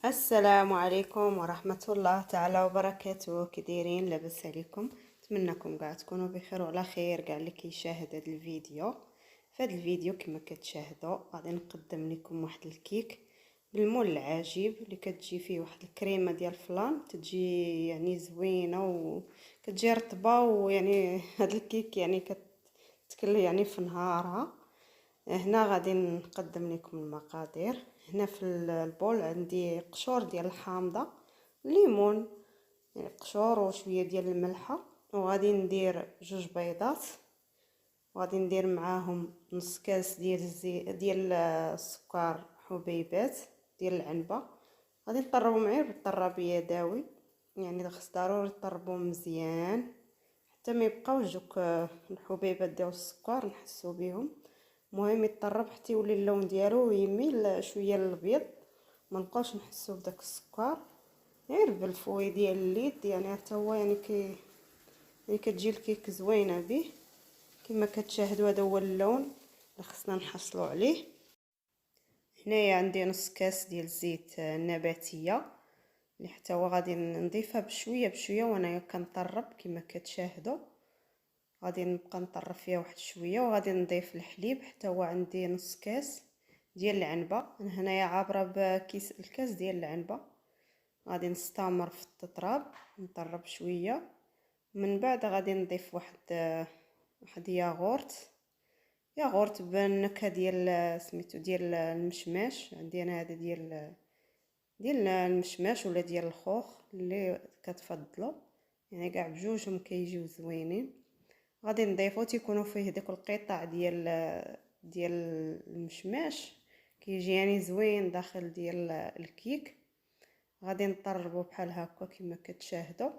السلام عليكم ورحمة الله تعالى وبركاته. كي دايرين؟ لاباس عليكم؟ نتمنىكم كاع تكونوا بخير وعلى خير. كاع اللي كيشاهد هذا الفيديو، في هذا الفيديو كما كتشاهدوا غادي نقدم لكم واحد الكيك بالمول العجيب اللي كتجي فيه واحد الكريمه ديال الفلان، تجي يعني زوينه وكتجي رطبه، ويعني هذا الكيك يعني كتكل يعني في نهارها. هنا غادي نقدم لكم المقادير. هنا في البول عندي قشور ديال الحامضه، ليمون يعني قشور وشويه ديال الملحه، وغادي ندير 2 بيضات، وغادي ندير معاهم نص كاس ديال ديال السكر حبيبات ديال العنبه. غادي نطربهم غير بالطراب يدوي، يعني خص ضروري تطربوا مزيان حتى ما يبقاوش دوك الحبيبات ديال السكر نحسوا بهم. المهم يطرب حتى يولي اللون ديالو يميل شويه للابيض، ما نبقاوش نحسوا بداك السكر. غير بالفوي ديال الليد يعني حتى هو يعني يعني كتجي الكيك زوينه به. كما كتشاهدوا هذا هو اللون اللي خصنا نحصلوا عليه. هنايا عندي نص كاس ديال الزيت النباتيه اللي حتى هو غادي نضيفها بشويه بشويه وانايا كنطرب. كما كتشاهدوا غادي نبقى نطرب فيها واحد شويه، وغادي نضيف الحليب حتى هو عندي نص كاس ديال العنبه. انا هنايا عابره بكيس الكاس ديال العنبه. غادي نستمر في التطراب نطرب شويه، من بعد غادي نضيف واحد ياغورت بالنكهه ديال سميتو ديال المشماش. عندي انا هذا ديال المشماش ولا ديال الخوخ اللي كتفضلوا، يعني كاع بجوجهم كيجيو زوينين. غادي نضيفو تيكونوا فيه داك القطع ديال المشماش، كيجي يعني زوين داخل ديال الكيك. غادي نطربو بحال هكا كما كتشاهدوا،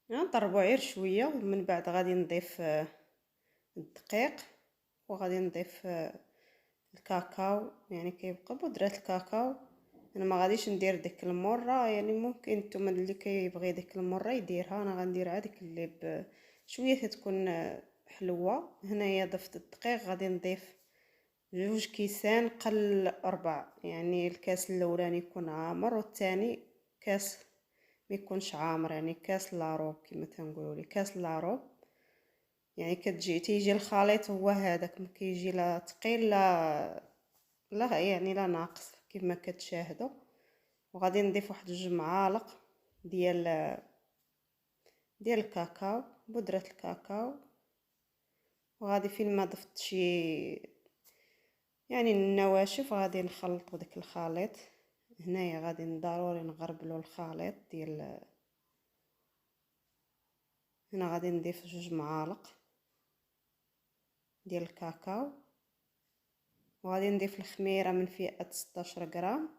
نطربو غير شويه. ومن بعد غادي نضيف الدقيق، وغادي نضيف الكاكاو، يعني كيبقى بودره الكاكاو. انا ما غاديش ندير ديك المره، يعني ممكن نتوما اللي كيبغي ديك المره يديرها، انا غندير هذيك اللي بشويه تكون حلوه. هنايا ضفت الدقيق، غادي نضيف 2 كيسان قل 4، يعني الكاس الاولاني يكون عامر والثاني كاس ما يكونش عامر، يعني كاس لاروب كما تنقولوا لي كاس لاروب. يعني تيجي الخليط هو هذاك، ما كيجي لا ثقيل لا يعني لا ناقص كما كتشاهدوا. وغادي نضيف واحد 2 معالق ديال الكاكاو، بودره الكاكاو. وغادي فين ما ضفت شي يعني النواشف غادي نخلطوا داك الخليط. هنايا غادي ضروري نغربلوا الخليط هنا غادي نضيف 2 معالق ديال الكاكاو، وغادي نضيف الخميره من فئه 16 غرام.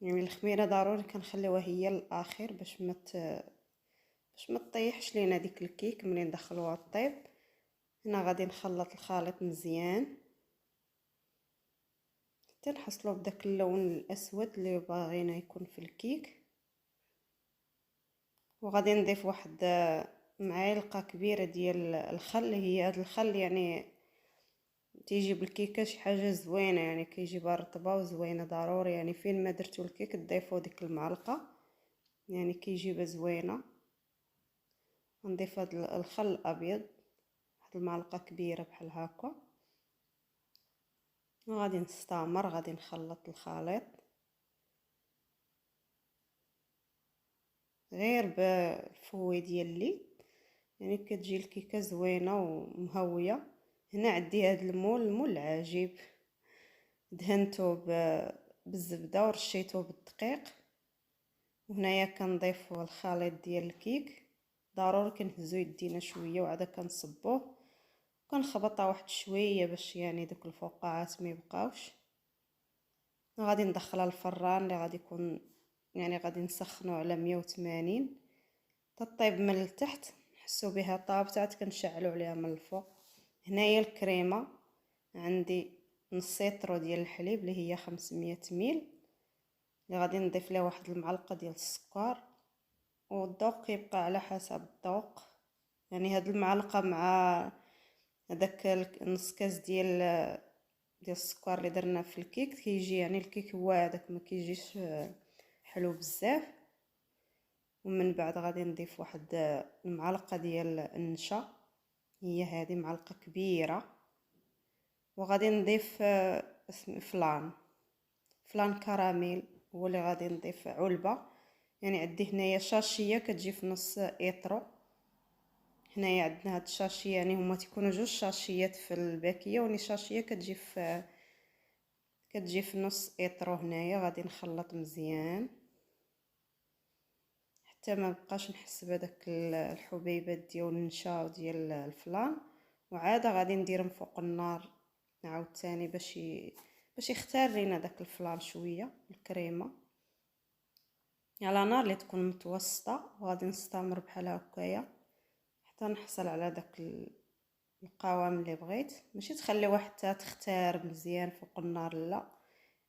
يعني الخميره ضروري كنخليوها هي الاخير باش ما تطيحش لينا ديك الكيك ملي ندخلوها طيب. هنا غادي نخلط الخليط مزيان حتى نحصلوا بداك اللون الاسود اللي باغينا يكون في الكيك. وغادي نضيف واحد معلقه كبيره ديال الخل. هي هذا الخل يعني تيجي بالكيكه شي حاجه زوينه، يعني كيجيبها رطبه وزوينه. ضروري يعني فين ما درتو الكيك تضيفوا ديك المعلقه، يعني كيجيبها زوينه. نضيف هذا الخل الابيض واحد المعلقه كبيره بحال هكا، وغادي نستمر غادي نخلط الخليط غير بالفوي ديال الليد، يعني كتجي الكيكه زوينه ومهويه. هنا عندي هذا المول العجيب، دهنته بالزبده ورشيته بالدقيق. وهنايا كنضيف الخليط ديال الكيك، ضروري كنهزو يدينا شويه وعاد كنصبوه وكنخبطها واحد شويه باش يعني دوك الفقاعات ما يبقاوش. غادي ندخلها الفران اللي غادي يكون يعني غادي نسخنه على 180 تطيب من التحت، نحسوا بها طابت عاد كنشعلوا عليها من الفوق. هنايا الكريمه عندي نص لتر ديال الحليب اللي هي 500 ميل، اللي غادي نضيف ليه واحد المعلقه ديال السكر، والذوق كيبقى على حسب الذوق. يعني هاد المعلقه مع هذاك نص كاس ديال السكر اللي درنا في الكيك كيجي يعني الكيك هو هذاك ما كيجيش حلو بزاف. ومن بعد غادي نضيف واحد المعلقه ديال النشا، هي هذه معلقه كبيره. وغادي نضيف فلان كراميل هو اللي غادي نضيف علبه. يعني عندي هنايا شاشيه كتجي في نص ايطرو. هنايا عندنا هاد الشاشيه، يعني هما تيكونوا جوج شاشيات في الباكيه، وني شاشيه كتجي في نص ايطرو. هنايا غادي نخلط مزيان حتى ما بقاش نحس بهذاك الحبيبات ديال النشا وديال الفلان. وعاد غادي نديرهم فوق النار عاوتاني باش يختار لينا داك الفلان شويه الكريمه على نار اللي تكون متوسطه. وغادي نستمر بحال هكايا حتى نحصل على داك القوام اللي بغيت. ماشي تخليوها حتى تختار مزيان فوق النار، لا،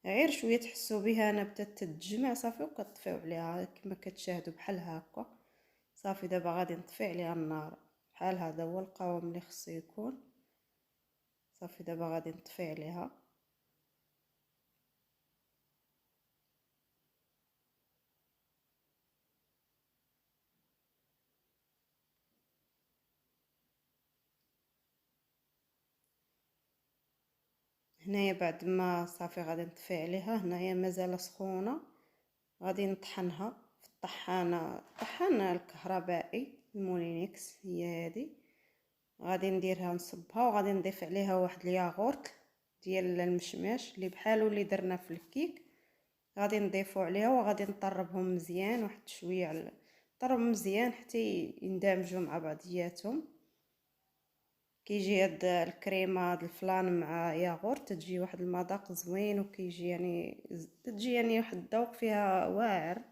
غير شويه تحسوا بها انا بدات تتجمع صافي وكتطفيو عليها كما كتشاهدوا بحال هكا. صافي دابا غادي نطفي عليها النار بحال هذا هو القوام اللي خصو يكون. صافي دابا غادي نطفي عليها. هنايا بعد ما صافي غادي نطفي عليها، هنايا مازال سخونه، غادي نطحنها في الطحان الكهربائي المولينكس هي هذه. غادي نديرها نصبها وغادي نضيف عليها واحد الياغورت ديال المشماش اللي بحالو اللي درنا في الكيك. غادي نضيفو عليها وغادي نطربهم مزيان واحد شويه نطربهم مزيان حتى يندمجوا مع بعضياتهم. كيجي هاد الكريمه هاد الفلان مع ياغورت تجي واحد المذاق زوين، وكيجي يعني تجي يعني واحد الذوق فيها واعر.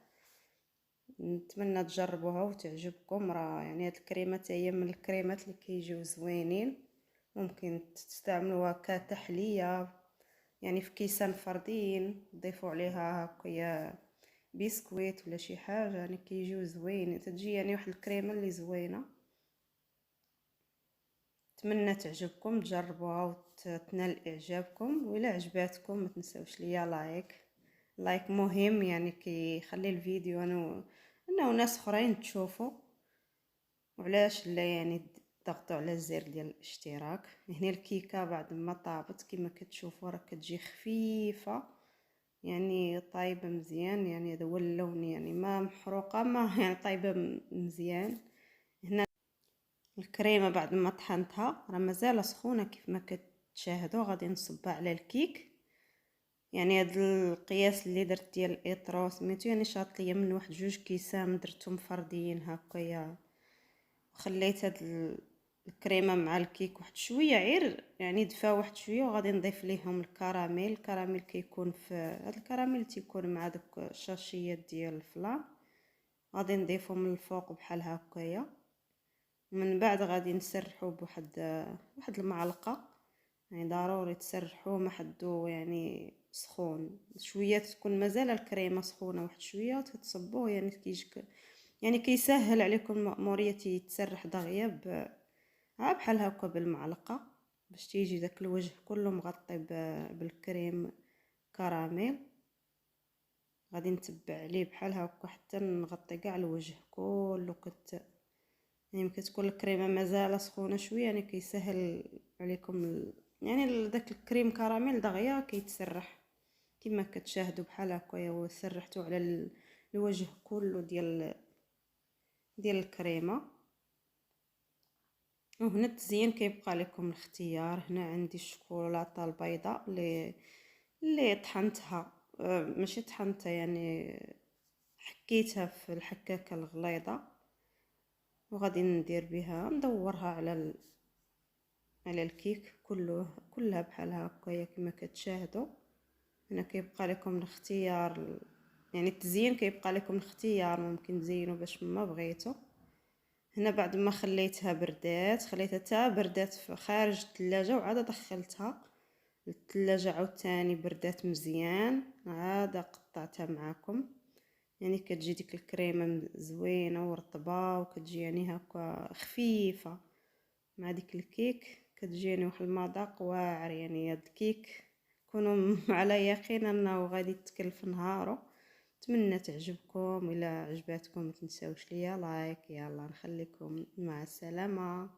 نتمنى تجربوها وتعجبكم. راه يعني هاد الكريمه هي من الكريمات اللي كيجيو زوينين. ممكن تستعملوها كتحليه، يعني في كيسان فردين تضيفوا عليها هكايا بسكويت ولا شي حاجه، يعني كيجيو زوين. تجي يعني واحد الكريمه اللي زوينه. نتمنى تعجبكم، تجربوها وتنال اعجابكم. وإلا عجباتكم ما تنساوش ليا لايك مهم، يعني كيخلي الفيديو انه ناس اخرين تشوفوا. وعلاش لا يعني ضغطوا على الزر ديال الاشتراك. هنا الكيكه بعد ما طابت كما كتشوفوا راه كتجي خفيفه، يعني طايبه مزيان. يعني هذا هو اللون، يعني ما محروقه ما يعني طايبه مزيان. هنا الكريمه بعد ما طحنتها راه مازال سخونه كيف ما كتشاهدوا. غادي نصبها على الكيك. يعني هاد القياس اللي درت ديال الاطرو سميتو، يعني شاط ليا من واحد 2 كيسان درتهم فرديين هكايا. خليت هاد الكريمه مع الكيك واحد شويه غير يعني دفا واحد شويه. وغادي نضيف ليهم الكراميل كيكون في هاد الكراميل تيكون مع داك الشاشيات ديال الفلا. غادي نضيفهم من الفوق بحال هكايا. من بعد غادي نسرحوا واحد المعلقه. يعني ضروري تسرحوه ما حدو يعني سخون شويه، تكون مازال الكريمه سخونه واحد شويه وتصبوه. يعني كيجيك يعني كيسهل عليكم المأموريه يتسرح دغيا بحال هكا بالمعلقه باش تيجي داك الوجه كله مغطي بالكريم كراميل. غادي نتبع عليه بحال هكا حتى نغطي كاع الوجه كله. يعني كتكون الكريمه مازال سخونه شويه، يعني كيسهل عليكم يعني داك الكريم كراميل دغيا كيتسرح كما كتشاهدوا بحال هكايا. وسرحتو على الوجه كله ديال الكريمه. وهنا التزيين كيبقى لكم الاختيار. هنا عندي الشوكولاته البيضاء اللي طحنتها، ماشي طحنتها يعني حكيتها في الحكاكه الغليظه. وغادي ندير بها ندورها على الكيك كلها بحال هكايا كما كتشاهدوا. هنا كيبقى لكم الاختيار، يعني التزيين كيبقى لكم الاختيار، ممكن تزينوا باش ما بغيتوا. هنا بعد ما خليتها حتى بردات في خارج الثلاجه وعاد دخلتها للثلاجه عاوتاني بردات مزيان. عاد قطعتها معكم يعني كتجي ديك الكريمه زوينه ورطبه، وكتجي يعني هكا خفيفه مع ديك الكيك، كتجي يعني واحد المذاق واعر. يعني هاد الكيك كونوا على يقين انه غادي تكلف نهارو. نتمنى تعجبكم، الا عجباتكم ما تنساوش ليا لايك. يلا نخليكم مع السلامه.